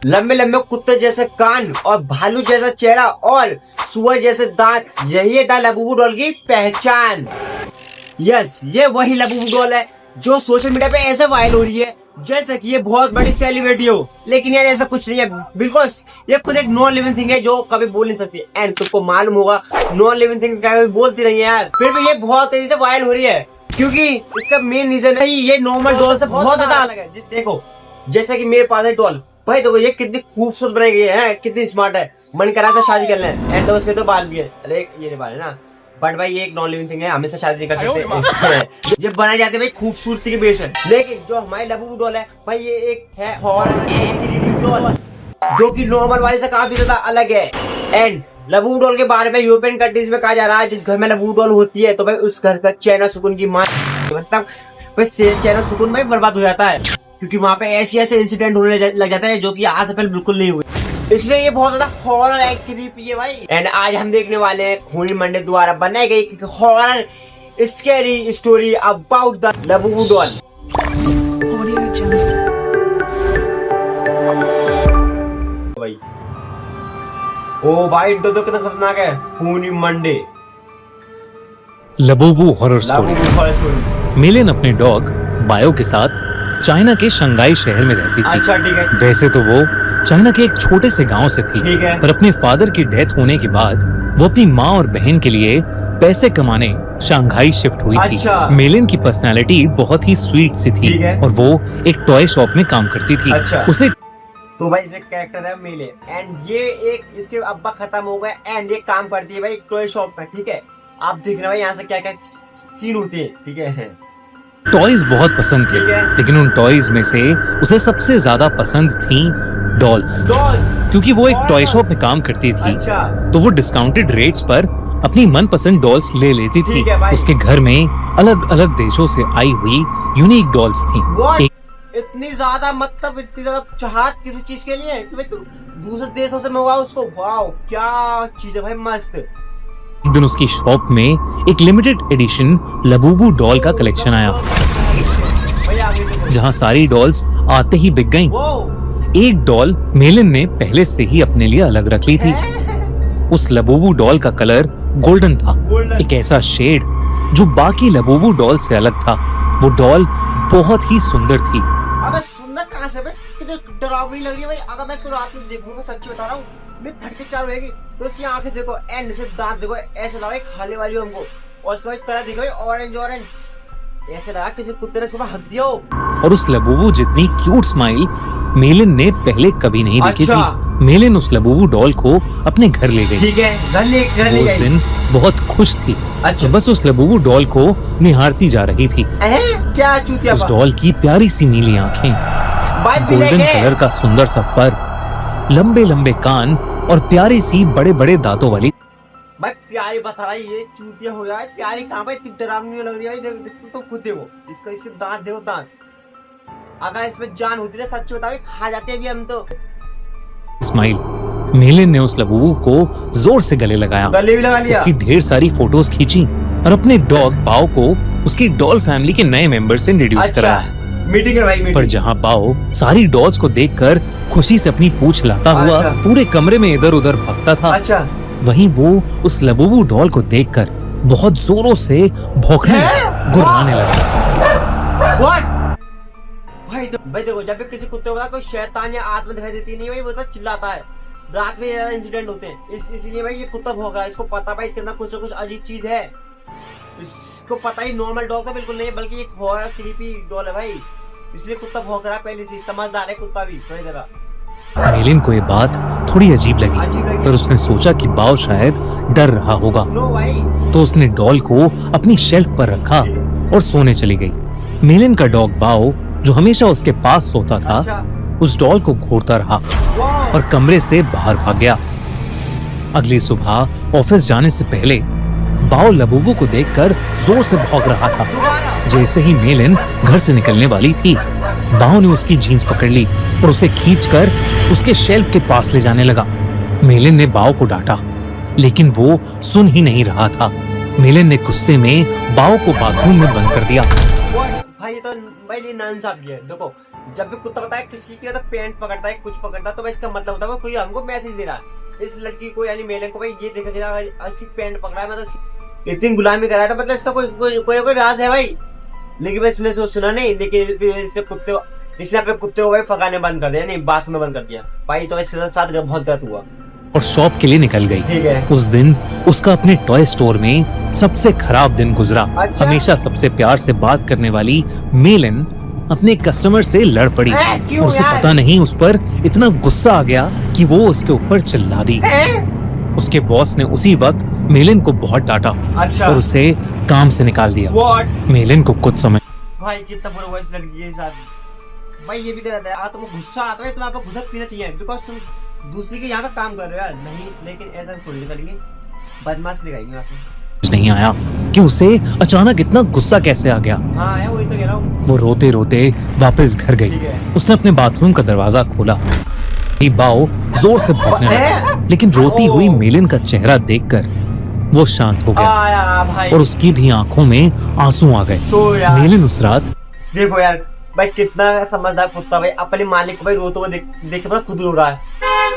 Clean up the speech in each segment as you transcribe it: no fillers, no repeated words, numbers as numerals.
लंबे लंबे कुत्ते जैसे कान और भालू जैसा चेहरा और सुअर जैसे दांत, यही है द लबूबू डॉल की पहचान। यस, ये वही लबूबू डॉल है जो सोशल मीडिया पे ऐसे वायरल हो रही है जैसे कि ये बहुत बड़ी सेलिब्रिटी हो, लेकिन यार ऐसा कुछ नहीं है। बिकॉज ये खुद एक नॉन लिविंग थिंग है जो कभी बोल नहीं सकती। एंड तुमको मालूम होगा नॉन लिविंग थिंग्स कभी बोलती नहीं है यार, फिर भी ये बहुत तेजी से वायरल हो रही है क्योंकि इसका मेन रीजन है ये नॉर्मल डॉल से बहुत ज्यादा अलग है। देखो जैसे कि मेरे पास है डॉल, भाई देखो ये कितनी खूबसूरत बनाई गई है, कितनी स्मार्ट है, मन करा था शादी कर लें। एंड तो उसके तो बाल भी है, अरे ये बाल है ना, बट भाई ये एक नॉन लिविंग थिंग है, हमेशा शादी नहीं कर सकते। ये बनाए जाते भाई खूबसूरती के बेस पे, लेकिन जो हमारी लबूबू डॉल है भाई ये एक है हॉरर डॉल जो कि नॉर्मल वाले से काफी ज्यादा अलग है। एंड लबूबू डॉल के बारे में यूरोपियन कंट्रीज में कहा जा रहा है जिस घर में लबूबू डॉल होती है तो भाई उस घर का चैन और सुकून की मां, मतलब भाई चैन और सुकून भाई बर्बाद हो जाता है क्योंकि वहाँ पे ऐसे इंसिडेंट होने लग जाता है जो कि आज से पहले बिल्कुल नहीं हुए, इसलिए ये बहुत ज्यादा हॉरर है, क्रीपी है भाई। एंड आज हम देखने वाले हैं खूनी मंडे द्वारा बनाई गई horror scary story about the Labubu doll. भाई ओ भाई तो कितना खतरनाक है, खूनी मंडे लबूबू हॉरर स्टोरी। मेलिन अपने डॉग बायो के साथ चाइना के शंघाई शहर में रहती थी। अच्छा ठीक है। वैसे तो वो चाइना के एक छोटे से गांव से थी, पर अपने फादर की डेथ होने के बाद वो अपनी माँ और बहन के लिए पैसे कमाने शंघाई शिफ्ट हुई थी। मेलिन की पर्सनालिटी बहुत ही स्वीट सी थी और वो एक टॉय शॉप में काम करती थी। उसे तो भाई इसमें कैरेक्टर है मेलिन एंड ये एक इसके अब्बा खत्म हो गए एंड ये काम करती है भाई टॉय शॉप में। ठीक है, आप देख रहे हो यहाँ से क्या क्या सीन होते हैं। ठीक है, टॉयज बहुत पसंद थे, लेकिन उन टॉयज में से उसे सबसे ज्यादा पसंद थी डॉल्स, क्योंकि वो एक टॉय शॉप में काम करती थी। तो वो डिस्काउंटेड रेट्स पर अपनी मनपसंद डॉल्स ले लेती थी। उसके घर में अलग अलग देशों से आई हुई यूनिक डॉल्स थी। इतनी ज्यादा मतलब इतनी ज्यादा चाहत किसी चीज के लिए कि भाई तुम दूसरे देशों से मंगवाओ उसको, वाओ क्या चीज है भाई, मस्त। एक दिन उसकी शॉप में एक लिमिटेड एडिशन लबूबू डॉल का कलेक्शन आया, जहां सारी डॉल्स आते ही बिक गईं। एक डॉल मेलिन ने पहले से ही अपने लिए अलग रख ली थी। उस लबूबू डॉल का कलर गोल्डन था, एक ऐसा शेड जो बाकी लबूबू डॉल से अलग था। वो डॉल बहुत ही सुंदर थी। अबे सुंदर कहाँ से बे? कितनी डरावनी लग रही है भाई। अगर मैं इसको रात में देखूंगा, सच्ची बता रहा हूँ, मैं फटके चार रहेगी। तो इसकी आंखें देखो एंड से दांत देखो, ऐसे लगा खाने वाली हो हमको। और इसका कलर देखो ऑरेंज ऑरेंज, ऐसे लगा किसी कुत्ते ने सुबह हक दिया हो। और उस लबूबू जितनी क्यूट स्माइल मेलिन ने पहले कभी नहीं देखी थी। मेलिन उस लबूबू डॉल को अपने घर ले गई। ठीक है, घर ले गई। उस दिन बहुत खुश थी। तो बस उस लबूबू डॉल को निहारती जा रही थी। क्या चूतिया। उस डॉल की प्यारी सी नीली आंखें, गोल्डन कलर का सुंदर सा फर, लंबे लंबे कान और प्यारी सी बड़े बड़े दांतों वाली। भाई प्यारी बता रहा है, ये चूतिया हो जाए। प्यारी कहाँ भाई, इतनी डरावनी लग रही है भाई। तो खुद देखो इसका, इसके दांत देखो, दांत। अगर इसमें जान होती है सच्ची बता, खा जाते हैं हम तो। स्माइल। मेलिन ने उस लबूबू को जोर से गले लगाया, गले भी लगा लिया। उसकी ढेर सारी फोटोज खींची और अपने डॉग बाओ को उसकी डॉल फैमिली के नए मेंबर से इंट्रोड्यूस कराया। मीटिंग है भाई, मीटिंग। पर जहाँ बाओ सारी डॉल्स को देखकर खुशी से अपनी पूंछ हिलाता हुआ पूरे कमरे में इधर उधर भागता था, वहीं वो उस लबूबू डॉल को देखकर बहुत जोरों से भौंकने गुर्राने लगा। भाई देखो, जब भी किसी कुत्ते को कोई शैतान या आत्मा दिखाई देती नहीं भाई, वो तो चिल्लाता है। रात में ज्यादा इंसिडेंट होते हैं, इसलिए भाई ये कुत्ता भौंक रहा है। इसको पता भाई इसके अंदर कुछ न कुछ अजीब चीज है। इसको पता ही नॉर्मल डॉग है बिल्कुल नहीं, बल्कि एक हॉरर क्रीपी डॉल है भाई, इसलिए कुत्ता भौंक रहा है। पहले से समझदार है कुत्ता भी थोड़ी तरह। मेलिन को ये बात थोड़ी अजीब लगी, पर उसने सोचा कि बाओ शायद डर रहा होगा। तो उसने डॉल को अपनी शेल्फ पर रखा और सोने चली गई। मेलिन का डॉग बाओ, जो हमेशा उसके पास सोता था, उस डॉल को घूरता रहा और कमरे से बाहर भाग गया। अगली सुबह ऑफिस जाने से पहले बाओ लबूबू को देखकर जोर से भौंक रहा था। जैसे ही मेलिन घर से निकलने वाली थी, बाओ ने उसकी जीन्स पकड़ ली और उसे खींचकर उसके शेल्फ के पास ले जाने लगा। मेलिन ने बाओ को डांटा, लेकिन वो सुन ही नहीं रहा था। मेलिन ने गुस्से में बाओ को बाथरूम में बंद कर दिया। भाई ये तो भाई नाइंसाफी है। देखो जब भी कुत्ता बताए किसी की तो पेंट पकड़ता है, कुछ पकड़ता है, तो भाई इसका मतलब होता है वो कोई हमको मैसेज दे रहा है इस लड़की को, यानी मेले को, भाई ये देखा जाएगा ऐसी पेंट पकड़ा है, मतलब इतनी गुलामी कराया था, मतलब इसका कोई राज है भाई। लेकिन मैं इसने सुना नहीं, लेकिन इसने अपने कुत्ते को भाई फगाने बंद कर दिया, नहीं बात में बंद कर दिया भाई, तो इसके साथ बहुत गलत हुआ और शॉप के लिए निकल गई। ठीक है। उस दिन उसका अपने टॉय स्टोर में सबसे खराब दिन गुजरा। अच्छा? हमेशा सबसे प्यार से बात करने वाली मेलिन अपने कस्टमर से लड़ पड़ी क्यों और उसे यार? पता नहीं उस पर इतना गुस्सा आ गया कि वो उसके ऊपर चिल्ला दी। उसके बॉस ने उसी वक्त मेलिन को बहुत डांटा अच्छा। और उसे काम से निकाल दिया। What? मेलिन को कुछ समझ भाई कितना बुरा हुआ इस लड़की के साथ। भाई ये भी गलत है, तुमको गुस्सा आता है, तुम्हें घुसक पीना चाहिए, बिकॉज तुम दूसरी के यहाँ पे काम कर रहे हो यार। नहीं, लेकिन ऐसा थोड़ी नहीं करेंगे, बदमाश लगाएंगे आपको। नहीं आया कि उसे अचानक इतना गुस्सा कैसे आ गया। हाँ यार, वही तो कह रहा हूँ। वो रोते रोते वापस घर ठीक गई। है। उसने अपने बाथरूम का दरवाजा खोला। बाओ जोर से भौंकने लगा, लेकिन रोती हुई मेलिन का चेहरा देखकर वो शांत हो गया आया भाई। और उसकी भी आंखों में आंसू आ गए। सो यार, मेलिन उस रात देखो यार भाई कितना समझदार कुत्ता भाई, अपने मालिक को भाई रोते हुए देख के पता खुद रो रहा है।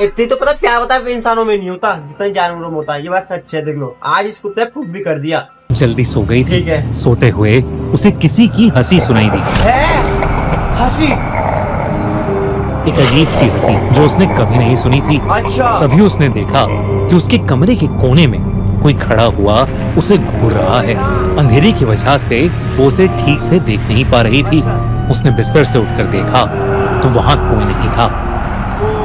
इतनी तो पता प्यार होता है इंसानों में नहीं होता जितना जानवरों में होता है, ये बात सच है। देख लो आज इस कुत्ते ने प्रूफ भी कर दिया। जल्दी सो गई थी। ठीक है। सोते हुए उसे किसी की हंसी सुनाई दी, हंसी, एक अजीब सी हंसी जो उसने कभी नहीं सुनी थी। अच्छा। तभी उसने देखा कि उसके कमरे के कोने में कोई खड़ा हुआ उसे घूर रहा है। अंधेरे की वजह से वो उसे ठीक से देख नहीं पा रही थी। उसने बिस्तर से उठकर देखा तो वहाँ कोई नहीं था,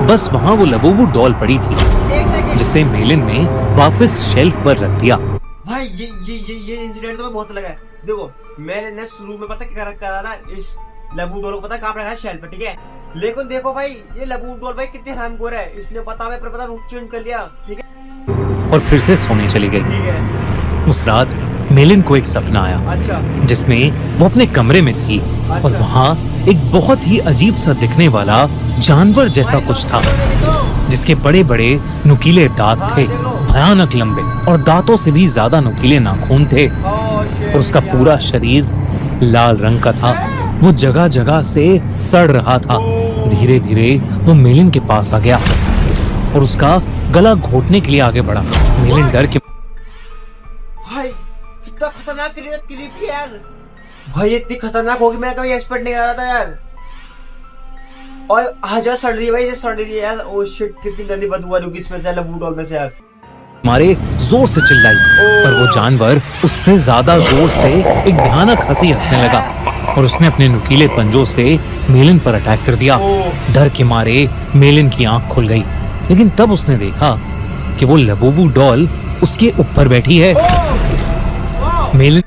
बस वहाँ वो लबूबू डॉल पड़ी थी एक सेकंड। जिसे मेलिन ने वापस शेल्फ पर रख दिया। भाई ये इंसिडेंट तो मैं बहुत लगा है। देखो मैंने शुरू में पता क्या करा था, इस लबू डॉल को पता कहाँ रखा है, शेल्फ पे, ठीक है। लेकिन देखो भाई ये लबू डॉल भाई कितने हरामखोर है, इसने पता रूप चेंज कर लिया, ठीक है। और फिर से सोने चली गई। ठीक है। उस रात मेलिन को एक सपना आया अच्छा। जिसमें वो अपने कमरे में थी और वहाँ एक बहुत ही अजीब सा दिखने वाला जानवर जैसा कुछ था जिसके बड़े बड़े नुकीले दांत थे, भयानक लंबे, और दांतों से भी ज्यादा नुकीले नाखून थे और उसका पूरा शरीर लाल रंग का था। वो जगह जगह से सड़ रहा था। धीरे धीरे वो मेलिन के पास आ गया और उसका गला घोटने के लिए आगे बढ़ा। मेलिन डर के भाई कितना खतरनाक क्लिप है यार। भाई इतनी खतरनाक होगी मैंने कभी एक्सपेक्ट नहीं करा था यार। और हजार सड़ रही है भाई, ये सड़ रही है यार। ओ शिट, कितनी गंदी बदबू आ रही होगी इसमें से, लबू डॉल में से यार। मारे जोर से चिल्लाई पर वो जानवर उससे ज्यादा जोर से एक भयानक हंसी हंसने लगा और उसने अपने नुकीले पंजों से मेलिन पर अटैक कर दिया। डर के मारे मेलिन की आंख खुल गई, लेकिन तब उसने देखा कि वो लबूबू डॉल उसके ऊपर बैठी है। मेलिन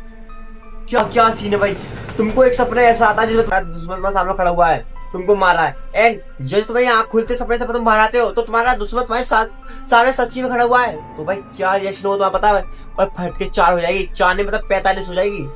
क्या सीन है भाई। तुमको एक सपना ऐसा आता है जिसमें तुम्हारा दुश्मन सामने खड़ा हुआ है, तुमको मारा है, एंड जैसे तुम्हारी आंख खुलते सपने से तुम बाहर आते हो तो तुम्हारा दुश्मन तुम्हारे साथ सामने सच्ची में खड़ा हुआ है, तो भाई क्या रिएक्शन हो तुम्हें पता है। और फट के 4 हो जाएगी, 4 ने मतलब 45 हो जाएगी।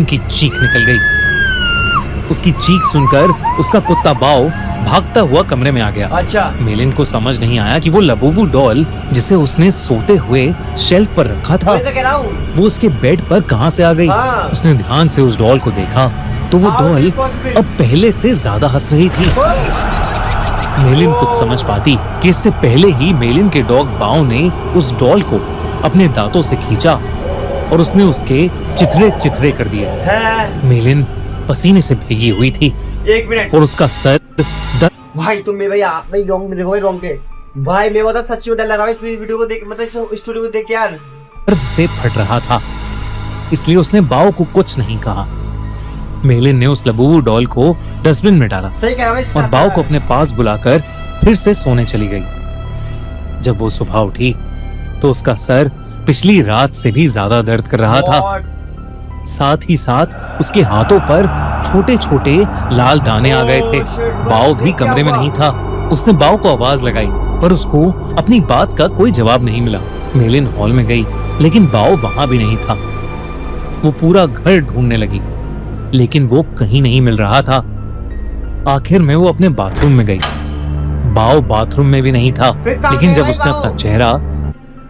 की चीख निकल गई। उसकी चीख सुनकर उसका कुत्ता बाओ भागता हुआ कमरे में आ गया। अच्छा। मेलिन को समझ नहीं आया कि वो लबूबू डॉल जिसे उसने सोते हुए शेल्फ पर रखा था मैं तो कह रहा हूँ, वो उसके बेड पर कहां से आ गई। हाँ। उसने ध्यान से उस डॉल को देखा तो वो How doll is it possible? अब पहले से ज्यादा हंस रही थी। मेलिन कुछ समझ पाती कि इससे पहले ही मेलिन के डॉग बाओ ने उस डॉल को अपने दांतों से खींचा और उसने उसके चिथड़े चिथड़े कर दिए। है। मेलिन पसीने से भीगी हुई थी 1 मिनट और उसका सर भाई, तुम भाई आप भाई रोंग के भाई मेरे को तो सच में डर लगा इस वीडियो को देख, मतलब इस स्टोरी को देख के यार। दर्द से फट रहा था, इसलिए उसने बाओ को कुछ नहीं कहा। मेलिन ने उस लबूबू डॉल को डस्टबिन में डाला सही कह रहा हूँ, और बाओ को अपने पास बुलाकर फिर से सोने चली गई। जब वो सुबह उठी तो उसका सर पिछली रात से भी ज्यादा दर्द कर रहा था। साथ ही साथ उसके हाथों पर छोटे छोटे लाल दाने आ गए थे। बाओ भी कमरे में नहीं था। उसने बाओ को आवाज लगाई पर उसको अपनी बात का कोई जवाब नहीं मिला। मेलिन हॉल में गई लेकिन बाओ वहां भी नहीं था। वो पूरा घर ढूंढने लगी लेकिन वो कहीं नहीं मिल रहा था। आखिर में वो अपने बाथरूम में गई। बाओ बाथरूम में भी नहीं था, फिर कहाँ लेकिन गया जब भाई उसने बाओ? अपना चेहरा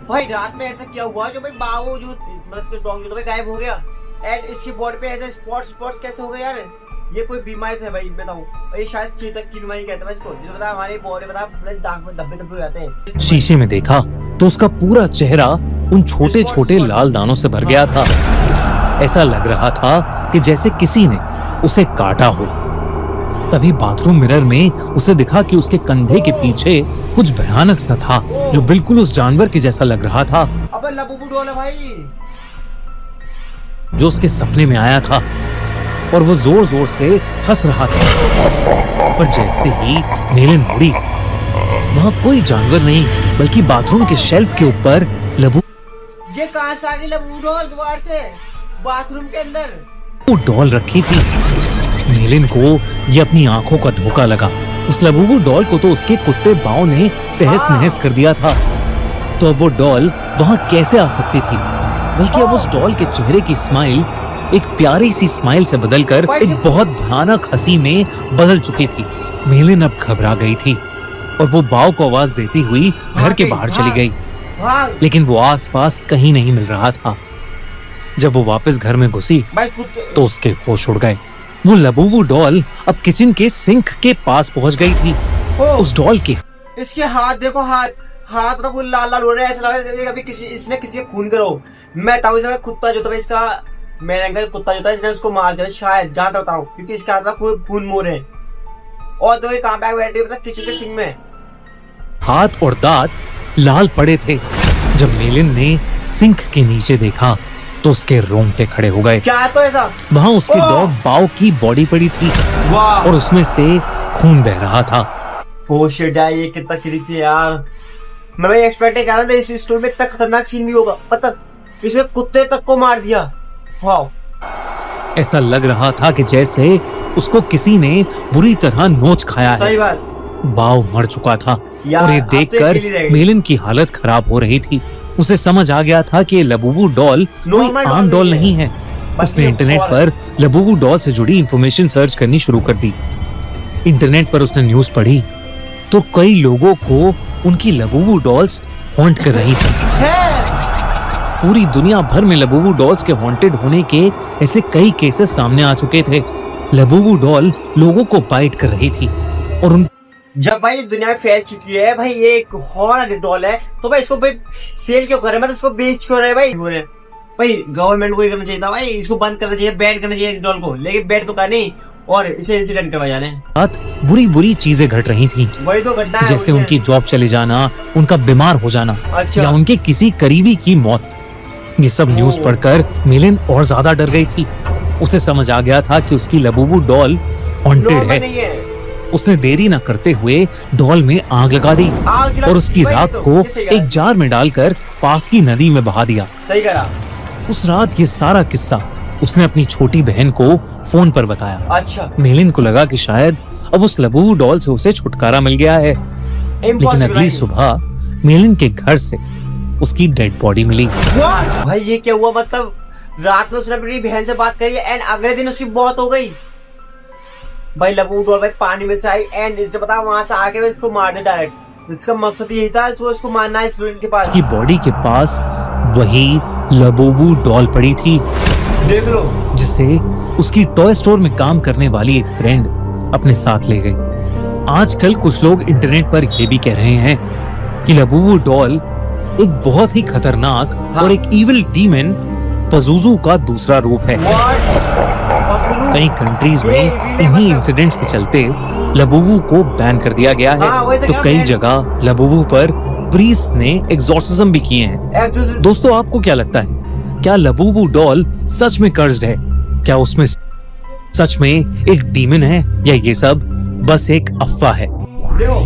भाई रात में ऐसा क्या हुआ जो भाई बाओ जो मतलब इसके डॉग जो तो भाई गायब हो गया, एंड इसकी बॉडी पे ऐसे स्पॉट्स कैसे हो गए यार। ये कोई बीमारी है भाई, बताऊं, ये शायद चेतक की बीमारी कहते हैं इसको, जिसमें पता हमारे बॉडी पता पूरे दांत में धब्बे धब्बे हो जाते हैं। शीशे में देखा तो उसका पूरा चेहरा उन छोटे छोटे लाल दानों से भर गया था। ऐसा लग रहा था कि जैसे किसी ने उसे काटा हो। तभी बाथरूम मिरर में उसे दिखा कि उसके कंधे के पीछे कुछ भयानक सा था, जो बिल्कुल उस जानवर के जैसा लग रहा था अबे लबूबू डॉल है भाई, जो उसके सपने में आया था, और वो जोर जोर से हंस रहा था। पर जैसे ही मेलिन मुड़ी, वहां कोई जानवर नहीं बल्कि बाथरूम के शेल्फ के ऊपर लबू ये कहां से आ गई लबूबू डॉल द्वार से बाथरूम के अंदर? वो डॉल रखी थी। मेलिन को ये अपनी आंखों का धोखा लगा। उस लबूबू डॉल को तो उसके कुत्ते बाव ने तहस नहस कर दिया था, तो अब वो डॉल वहां कैसे आ सकती थी? बल्कि अब उस डॉल के चेहरे की स्माइल एक प्यारी सी स्माइल से बदलकर एक बहुत भयानक हंसी में बदल चुकी थी। मेलिन अब घबरा गई थी और वो बाव को आवाज देती हुई घर के बाहर चली गई, लेकिन वो आसपास कहीं नहीं मिल रहा था। जब वो वापस घर में घुसी तो उसके होश उड़ गए। वो लबूबू डॉल अब किचन के सिंक के पास पहुंच गई थी। उस डॉल के इसके हाथ देखो, हाथ मतलब वो लाल लाल हो रहे हैं, ऐसा लग रहा है अभी इसने किसी का खून करो। मैं ताऊ कुत्ता जो था इसका, मेरे अंकल कुत्ता जो था इसने उसको मार दिया शायद, जहाँ तक बताऊं, क्योंकि इसके हाथ में खून मोर है। और तो ये कहाँ पे बैठे मतलब किचन के सिंक में, हाथ और दांत लाल पड़े थे। जब मेलिन ने सिंक के नीचे देखा तो उसके रोंगटे खड़े हो गए। क्या तो ऐसा? वहाँ उसकी डॉग बाव की बॉडी पड़ी थी और उसमें से खून बह रहा था। ओ शिट यार, ये कितना क्रीपी है यार। मैं एक्सपेक्ट कर रहा था इस स्टोरी में इतना खतरनाक सीन भी होगा, पता इसने कुत्ते तक को मार दिया। वाओ, ऐसा लग रहा था कि जैसे उसको किसी ने बुरी तरह नोच खाया है। सही बात। बाव मर चुका था और ये देखकर मेलिन की हालत खराब हो रही थी। उसे समझ आ गया था कि ये लबूबू डॉल कोई आम डॉल नहीं है। उसने इंटरनेट पर लबूबू डॉल से जुड़ी इंफॉर्मेशन सर्च करनी शुरू कर दी। इंटरनेट पर उसने न्यूज पढ़ी तो कई लोगों को उनकी लबूबू डॉल्स हॉन्ट कर रही थी। पूरी दुनिया भर में लबूबू डॉल्स के हॉन्टेड होने के ऐसे कई केसेस सामने आ चुके थे। लबूबू डॉल लोगों को बाइट कर रही थी और उन जब भाई दुनिया में फैल चुकी है भाई, ये एक हॉरर डॉल है, तो भाई इसको भाई सेल क्यों कर रहे हैं, मतलब इसको बेच क्यों रहे हैं भाई गवर्नमेंट को ये करना चाहिए था भाई, इसको बंद करना चाहिए, बैन करना चाहिए इस डॉल को, लेकिन बैन तो कर नहीं और इसे इंसिडेंट करवा जाने। बुरी बुरी चीजें घट रही थी। वही तो घटना है, जैसे उनकी जॉब चले जाना, उनका बीमार हो जाना, अच्छा। या उनके किसी करीबी की मौत। ये सब न्यूज पढ़कर मेलिन और ज्यादा डर गई थी। उसे समझ आ गया था कि उसकी लबूबू डॉल हॉन्टेड है। उसने देरी न करते हुए डॉल में आग लगा दी और उसकी राख को एक जार में डालकर पास की नदी में बहा दिया। सही करा। उस रात ये सारा किस्सा उसने अपनी छोटी बहन को फोन पर बताया। अच्छा। मेलिन को लगा कि शायद अब उस लबूबू डॉल से उसे छुटकारा मिल गया है, लेकिन अगली सुबह मेलिन के घर से उसकी डेड बॉडी मिली। भाई ये क्या हुआ, मतलब रात में उसने अपनी बहन से बात करी एंड अगले दिन उसकी मौत हो गई। भाई लबूबू डॉल भाई पानी में से आई एंड इसने पता वहां से आके इसको मार दे डायरेक्ट। इसका मकसद यही था इसको मारना है इस के पास। उसकी बॉडी के पास वही लबूबू डॉल पड़ी थी, देख लो, जिसे उसकी टॉय स्टोर में काम करने वाली एक फ्रेंड अपने साथ ले गई। आजकल कुछ लोग इंटरनेट पर यह भी कह रहे हैं कि लबूबू डॉल एक बहुत ही खतरनाक और एक इविल डीमन पजुजू का दूसरा रूप है। कई कंट्रीज में इन्हीं इंसिडेंट्स के चलते लबूबू को बैन कर दिया गया है, तो कई जगह लबूबू पर प्रीस्ट ने एग्जॉर्सिज्म भी किए हैं। दोस्तों, आपको क्या लगता है, क्या लबूबू डॉल सच में कर्स्ड है? क्या उसमें सच में एक डीमन है या ये सब बस एक अफवाह है? देखो,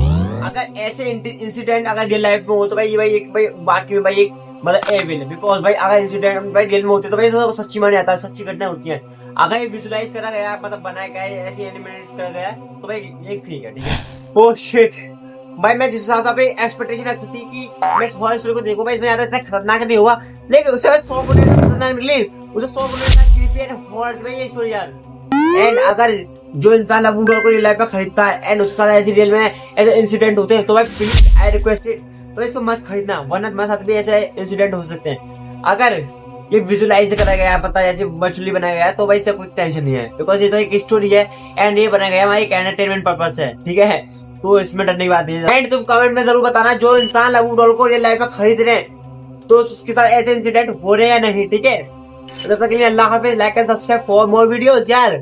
अगर ऐसे इंसिडेंट अगर रियल लाइफ में हो तो भाई बाकी में भाई एक मतलब एविल है, बिकॉज भाई अगर इंसिडेंट भाई रियल में होते तो भाई सब सच्ची माने आता है, सच्ची घटना होती है। अगर ये विजुलाइज करा गया, मतलब बनाया गया है, ऐसी एनिमेट करा गया तो भाई ये फेक है, ठीक है। ओह शिट भाई, मैं जिस हिसाब से अपनी एक्सपेक्टेशन रखती थी कि मैं इस हॉरर स्टोरी को देखूं भाई, इसमें ज्यादा इतना खतरनाक नहीं होगा, लेकिन उसे 100 गुना खतरनाक मिली, उसे 100 गुना क्रीपी एंड हॉरर भाई ये स्टोरी यार। एंड अगर जो इंसान लबूबू डॉल को रियल लाइफ में खरीदता है एंड उसके साथ ऐसी रियल में ऐसे इंसिडेंट होते हैं तो भाई प्लीज आई रिक्वेस्टेड तो इसको मत खरीदना, वरना तुम्हारे साथ भी ऐसे इंसिडेंट हो सकते हैं। अगर ये विजुअलाइज करा गया है, पता है जैसे वर्चुअली बनाया गया है, तो भाई इससे कोई टेंशन नहीं है, बिकॉज ये तो एक स्टोरी है एंड ये बनाया गया है हमारा एक एंटरटेनमेंट पर्पस है, ठीक है। तो इसमें डरने की बात नहीं है। एंड तुम कमेंट में जरूर बताना जो इंसान लबू डॉल को रियल लाइफ में खरीद रहे हैं तो उसके साथ ऐसे इंसिडेंट हो रहे हैं या नहीं, ठीक है। तब तक के लिए अल्लाह हाफिज, like and subscribe for more videos यार।